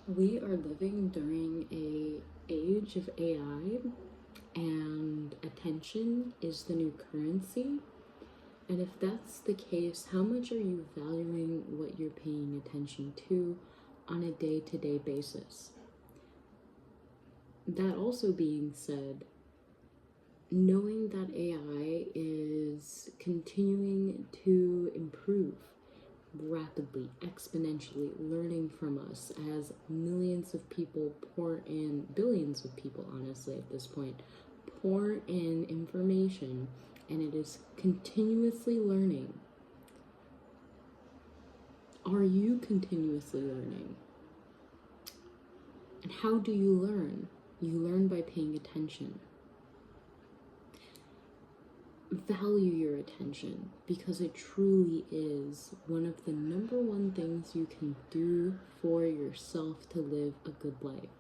We are living during a age of AI, and attention is the new currency. And if that's the case, how much are you valuing what you're paying attention to on a day-to-day basis? That also being said, knowing that AI is continuing to improve rapidly, exponentially, learning from us as millions of people pour in, billions of people, honestly, at this point, pour in information, and it is continuously learning. Are you continuously learning? And how do you learn? You learn by paying attention. Value your attention, because it truly is one of the number one things you can do for yourself to live a good life.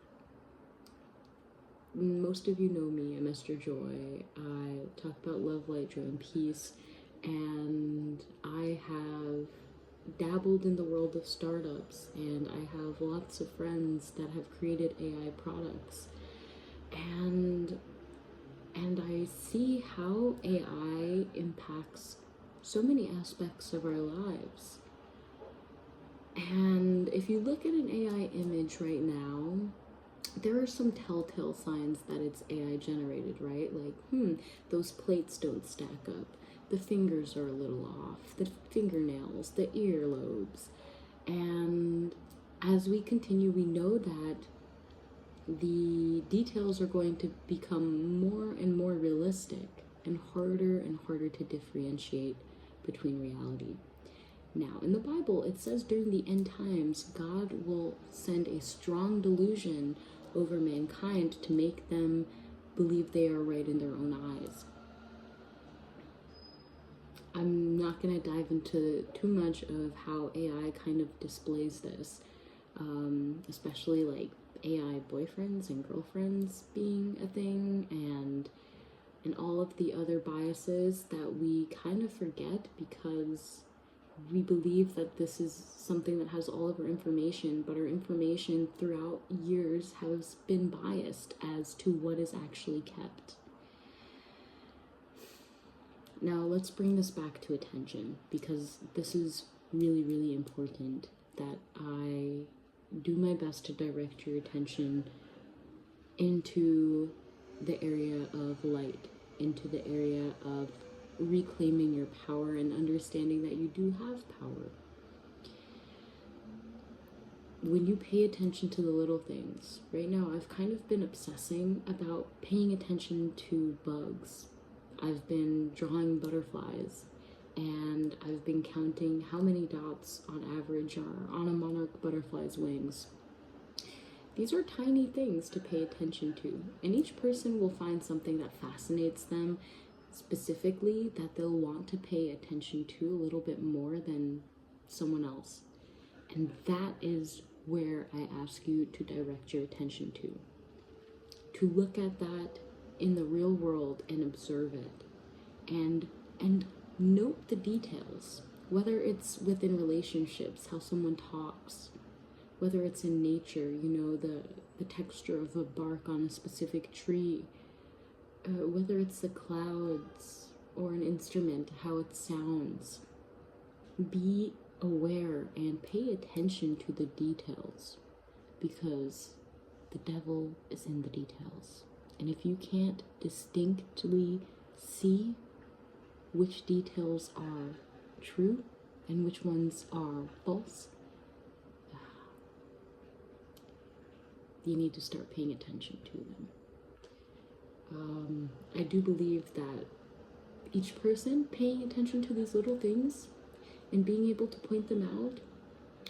Most of you know me, I'm Esther Joy. I talk about love, light, joy, and peace, and I have dabbled in the world of startups, and I have lots of friends that have created AI products, and I see how AI impacts so many aspects of our lives. And if you look at an AI image right now, there are some telltale signs that it's AI generated, right? Like, those plates don't stack up. The fingers are a little off. The fingernails, the earlobes. And as we continue, we know that the details are going to become more and more realistic and harder to differentiate between reality. Now, in the Bible, it says during the end times, God will send a strong delusion over mankind to make them believe they are right in their own eyes. I'm not going to dive into too much of how AI kind of displays this, especially like AI boyfriends and girlfriends being a thing, and all of the other biases that we kind of forget because we believe that this is something that has all of our information, but our information throughout years has been biased as to what is actually kept. Now let's bring this back to attention, because this is really important that I do my best to direct your attention into the area of light, into the area of reclaiming your power and understanding that you do have power. When you pay attention to the little things, right now I've kind of been obsessing about paying attention to bugs. I've been drawing butterflies, and I've been counting how many dots on average are on a monarch butterfly's wings. These are tiny things to pay attention to, and each person will find something that fascinates them specifically, that they'll want to pay attention to a little bit more than someone else. And that is where I ask you to direct your attention to look at that in the real world and observe it, and note the details, whether it's within relationships, how someone talks, whether it's in nature, the texture of a bark on a specific tree, whether it's the clouds or an instrument, how it sounds. Be aware and pay attention to the details, because the devil is in the details. And if you can't distinctly see which details are true and which ones are false, you need to start paying attention to them. I do believe that each person paying attention to these little things and being able to point them out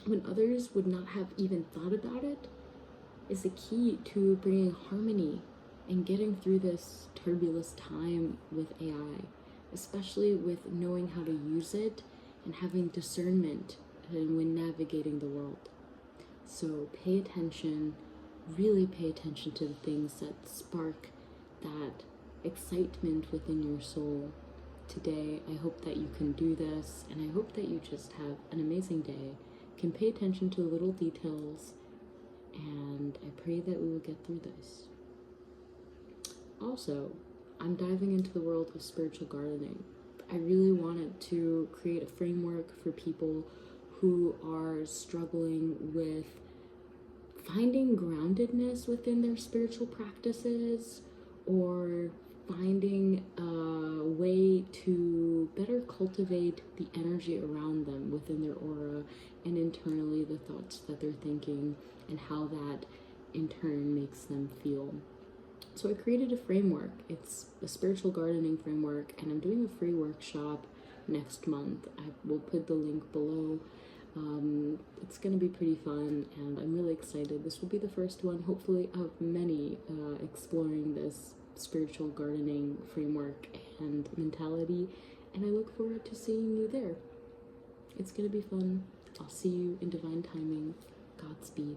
when others would not have even thought about it is the key to bringing harmony and getting through this turbulent time with AI, especially with knowing how to use it and having discernment when navigating the world. So pay attention, really pay attention to the things that spark that excitement within your soul. Today, I hope that you can do this, and I hope that you just have an amazing day, can pay attention to the little details, and I pray that we will get through this. Also, I'm diving into the world of spiritual gardening. I really wanted to create a framework for people who are struggling with finding groundedness within their spiritual practices, or finding a way to better cultivate the energy around them within their aura, and internally the thoughts that they're thinking and how that in turn makes them feel. So I created a framework. It's a spiritual gardening framework, and I'm doing a free workshop next month. I will put the link below. It's gonna be pretty fun, and I'm really excited. This will be the first one, hopefully, of many exploring this spiritual gardening framework and mentality, and I look forward to seeing you there. It's gonna be fun. I'll see you in divine timing. Godspeed.